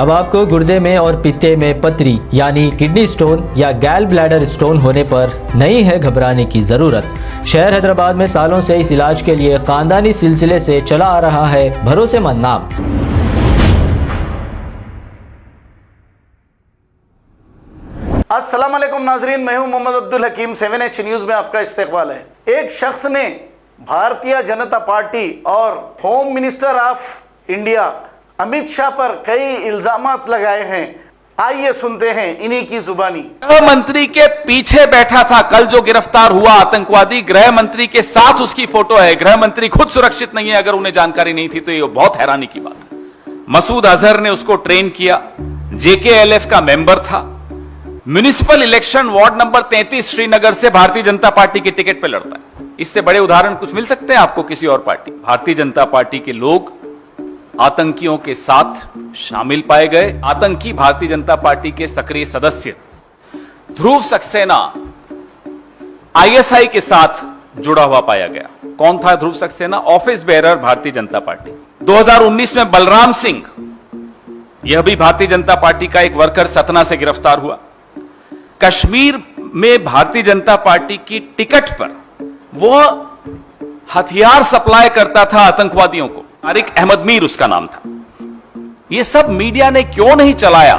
अब आपको गुर्दे में और पित्ते में पथरी यानी किडनी स्टोन या गैल ब्लैडर स्टोन होने पर नहीं है घबराने की जरूरत। शहर हैदराबाद में सालों से इस इलाज के लिए खानदानी सिलसिले से चला आ रहा है भरोसेमंद नाम। अस्सलाम वालेकुम नाजरीन, मैं हूं मोहम्मद अब्दुल हकीम। 7H न्यूज में आपका इस्तकबाल है। एक शख्स ने भारतीय जनता पार्टी और home minister of India Amit Shah पर कई इल्जामात लगाए हैं। आइए सुनते हैं इन्हीं की जुबानी। गृह मंत्री के पीछे बैठा था कल जो गिरफ्तार हुआ आतंकवादी, गृह मंत्री के साथ उसकी फोटो है। गृह मंत्री खुद सुरक्षित नहीं है, अगर उन्हें जानकारी नहीं थी तो ये बहुत हैरानी की बात है। मसूद अजहर ने उसको ट्रेन किया, JKLF का मेंबर था, municipal election ward number 33 Srinagar से भारतीय जनता पार्टी के टिकट पे लड़ता है। इससे बड़े उदाहरण कुछ मिल सकते हैं आपको किसी और पार्टी? भारतीय जनता पार्टी के लोग आतंकियों के साथ शामिल पाए गए। आतंकी भारतीय जनता पार्टी के सक्रिय सदस्य ध्रुव सक्सेना ISI के साथ जुड़ा हुआ पाया गया। कौन था ध्रुव Saxena? Office bearer Bharatiya Janata party. 2019 में बलराम सिंह, यह भी भारतीय जनता पार्टी का एक वर्कर, सतना से गिरफ्तार हुआ। कश्मीर में भारतीय जनता पार्टी की टिकट पर वह हथियार सप्लाई करता था आतंकवादियों को। तारिक अहमद मीर उसका नाम था। यह सब मीडिया ने क्यों नहीं चलाया,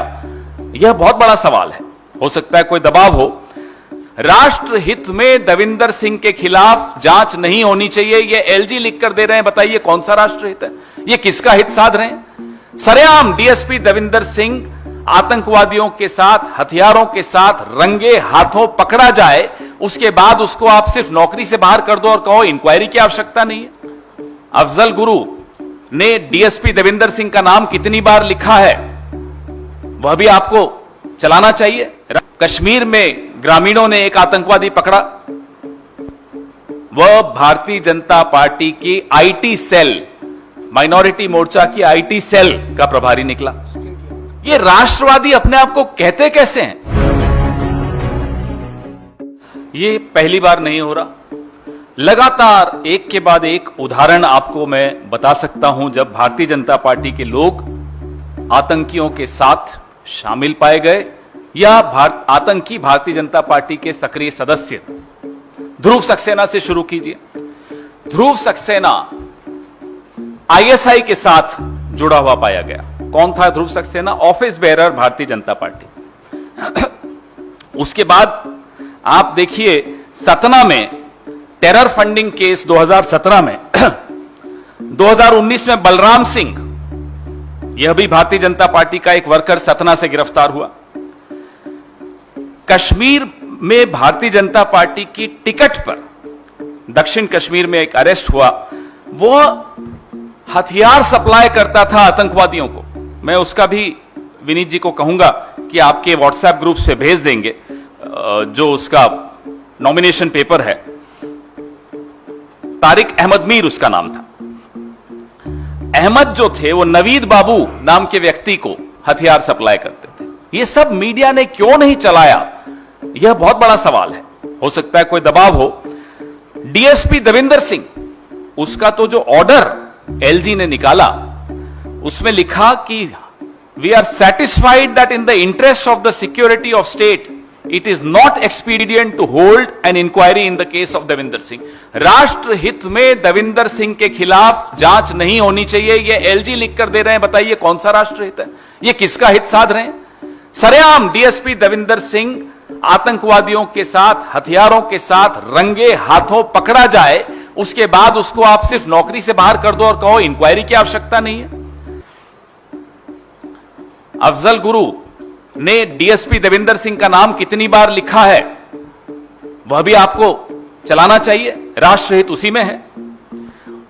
यह बहुत बड़ा सवाल है। हो सकता है कोई दबाव हो। राष्ट्र हित में दविंदर सिंह के खिलाफ जांच नहीं होनी चाहिए, यह LG लिख कर दे रहे हैं। बताइए कौन सा राष्ट्र हित है? यह किसका हित साध रहे हैं? सरेआम DSP दविंदर सिंह आतंकवादियों के साथ, हथियारों के साथ रंगे हाथों पकड़ा जाए, उसके बाद उसको आप सिर्फ नौकरी से बाहर कर दो और कहो इंक्वायरी की आवश्यकता नहीं है। अफजल गुरु ने DSP दविंदर सिंह का नाम कितनी बार लिखा है, वह भी आपको चलाना चाहिए। कश्मीर में ग्रामीणों ने एक आतंकवादी पकड़ा, वह भारतीय जनता पार्टी की IT सेल, माइनॉरिटी मोर्चा की IT सेल का प्रभारी निकला। ये राष्ट्रवादी अपने आप को कहते कैसे हैं? ये पहली बार नहीं हो रहा। लगातार एक के बाद एक उदाहरण आपको मैं बता सकता हूं जब भारतीय जनता पार्टी के लोग आतंकियों के साथ शामिल पाए गए या आतंकी भारतीय जनता पार्टी के सक्रिय सदस्य। ध्रुव सक्सेना से शुरू कीजिए। ध्रुव सक्सेना ISI के साथ जुड़ा हुआ पाया गया। कौन था ध्रुव Saxena? Office bearer Bharatiya Janata party. उसके बाद आप देखिए सतना में टेरर फंडिंग केस 2017 में 2019 में बलराम सिंह, यह भी भारतीय जनता पार्टी का एक वर्कर, सतना से गिरफ्तार हुआ। कश्मीर में भारतीय जनता पार्टी की टिकट पर दक्षिण कश्मीर में एक अरेस्ट हुआ, वह हथियार सप्लाई करता था आतंकवादियों को। मैं उसका भी विनीत जी को कहूंगा कि आपके व्हाट्सएप ग्रुप से भेज देंगे जो उसका नॉमिनेशन पेपर है। तारिक अहमद मीर उसका नाम था। अहमद जो थे वो नवीद बाबू नाम के व्यक्ति को हथियार सप्लाई करते थे। यह सब मीडिया ने क्यों नहीं चलाया, यह बहुत बड़ा सवाल है। हो सकता है कोई दबाव हो। DSP दविंदर सिंह, उसका तो जो ऑर्डर LG ने निकाला उसमें लिखा कि we are satisfied that in the interest of the security of state it is not expedient to hold an inquiry in the case of Davinder Singh. राष्ट्र हित में दविंदर सिंह के खिलाफ जांच नहीं होनी चाहिए, यह LG लिख कर दे रहे हैं। बताइए कौन सा राष्ट्र हित है? यह किसका हित साध रहे हैं? सरेआम DSP दविंदर सिंह आतंकवादियों के साथ, हथियारों के साथ रंगे हाथों पकड़ा जाए, उसके बाद उसको आप सिर्फ नौकरी से बाहर कर दो और कहो इंक्वायरी की आवश्यकता नहीं है। अफजल गुरु ने DSP दविंदर सिंह का नाम कितनी बार लिखा है, वह भी आपको चलाना चाहिए। राष्ट्रहित उसी में है।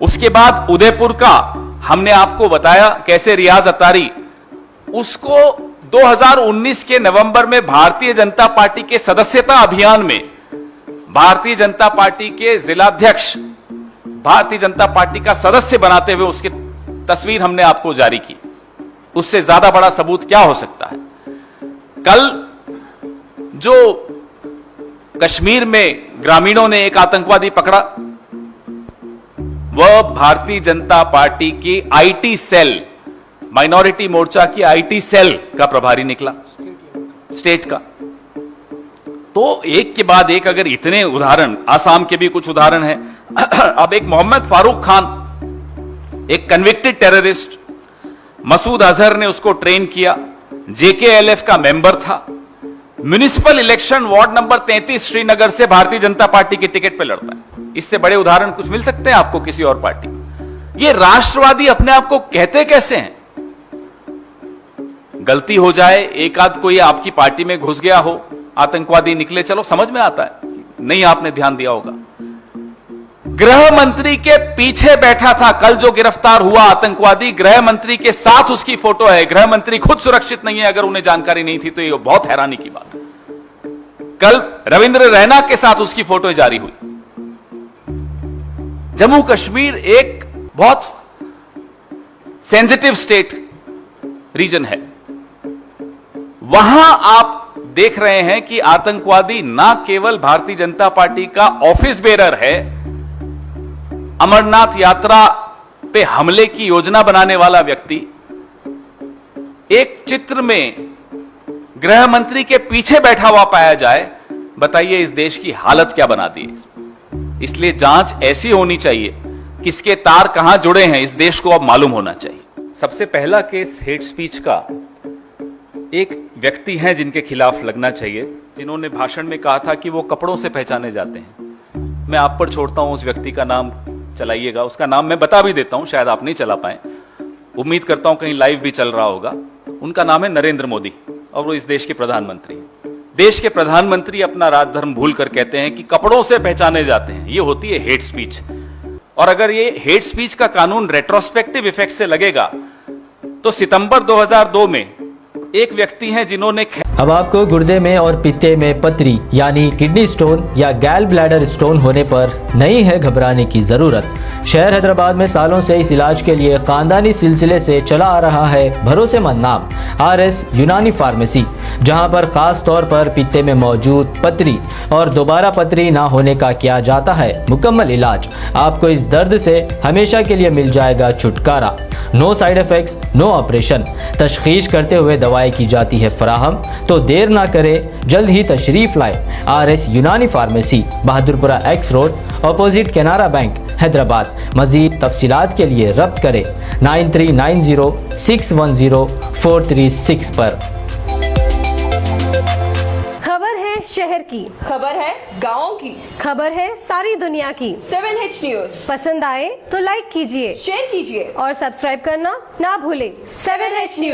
उसके बाद उदयपुर का हमने आपको बताया कैसे रियाज अतारी, उसको 2019 के नवंबर में भारतीय जनता पार्टी के सदस्यता अभियान में भारतीय जनता पार्टी के जिलाध्यक्ष, भारतीय जनता पार्टी का सदस्य बनाते हुए उसकी तस्वीर हमने आपको जारी की। उससे ज्यादा बड़ा सबूत क्या हो सकता है? कल जो कश्मीर में ग्रामीणों ने एक आतंकवादी पकड़ा, वह भारतीय जनता पार्टी की IT सेल, माइनॉरिटी मोर्चा की आईटी सेल का प्रभारी निकला, स्टेट का। तो एक के बाद एक अगर इतने उदाहरण, आसाम के भी कुछ उदाहरण हैं। अब एक मोहम्मद फारूक खान, एक कन्विक्टेड टेररिस्ट, मसूद अजहर ने उसको ट्रेन किया, जेकेएलएफ का मेंबर था, municipal election ward number 33 Srinagar से भारतीय जनता पार्टी की टिकट पे लड़ता है। इससे बड़े उदाहरण कुछ मिल सकते हैं आपको किसी और पार्टी? ये राष्ट्रवादी अपने आप को कहते कैसे हैं? गलती हो जाए, एक आध कोई आपकी पार्टी में घुस गया हो, आतंकवादी निकले, चलो समझ में आता है, नहीं आपने ध्यान दिया होगा। गृह मंत्री के पीछे बैठा था कल जो गिरफ्तार हुआ आतंकवादी, गृह मंत्री के साथ उसकी फोटो है। गृह मंत्री खुद सुरक्षित नहीं है, अगर उन्हें जानकारी नहीं थी तो ये बहुत हैरानी की बात है। कल रविंद्र रैना के साथ उसकी फोटो जारी हुई। जम्मू कश्मीर एक बहुत सेंसिटिव स्टेट रीजन है, वहां आप देख रहे हैं कि आतंकवादी ना केवल भारतीय जनता पार्टी का ऑफिस बेरर है, अमरनाथ यात्रा पे हमले की योजना बनाने वाला व्यक्ति एक चित्र में गृह मंत्री के पीछे बैठा हुआ पाया जाए, बताइए इस देश की हालत क्या बना दी। इसलिए जांच ऐसी होनी चाहिए, किसके तार कहां जुड़े हैं, इस देश को अब मालूम होना चाहिए। सबसे पहला केस हेट स्पीच का एक व्यक्ति हैं जिनके खिलाफ लगना चाहिए, जिन्होंने भाषण में कहा था कि वो कपड़ों से पहचाने जाते हैं। मैं आप पर छोड़ता हूं, उस व्यक्ति का नाम चलाइएगा। उसका नाम मैं बता भी देता हूं, शायद आप नहीं चला पाए, उम्मीद करता हूं कहीं लाइव भी चल रहा होगा। उनका नाम है नरेंद्र मोदी और वो इस देश के प्रधानमंत्री हैं। देश के प्रधानमंत्री अपना राजधर्म भूल कर कहते हैं कि कपड़ों से पहचाने जाते हैं। ये होती है हेट स्पीच। और अगर ये हेट स्पीच का कानून रेट्रोस्पेक्टिव इफेक्ट से लगेगा तो सितंबर 2002 में एक व्यक्ति हैं जिन्होंने अब आपको गुर्दे में और पित्ते में पथरी यानी किडनी स्टोन या गैल ब्लैडर स्टोन होने पर नहीं है घबराने की जरूरत। शहर हैदराबाद में सालों से इस इलाज के लिए खानदानी सिलसिले से चला आ रहा है भरोसेमंद नाम RS यूनानी फार्मेसी, जहां पर खास तौर पर पित्ते में मौजूद पथरी और दोबारा पथरी ना होने का किया जाता है मुकम्मल इलाज। आपको इस दर्द से हमेशा के लिए मिल जाएगा छुटकारा। No side effects, no operation. तशखीस करते हुए दवाएं की जाती है फराहम, तो देर ना करें, जल्द ही तशरीफ लाए। RS Unani pharmacy, Bahadurpura X road, opposite Canara bank, Hyderabad. मजीद तफसीलात के लिए रब्त करें 9390610436 पर। खबर है शहर की, खबर है गाँव की, खबर है सारी दुनिया की। 7H न्यूज पसंद आए तो लाइक कीजिए, शेयर कीजिए और सब्सक्राइब करना ना भूलें। 7H news.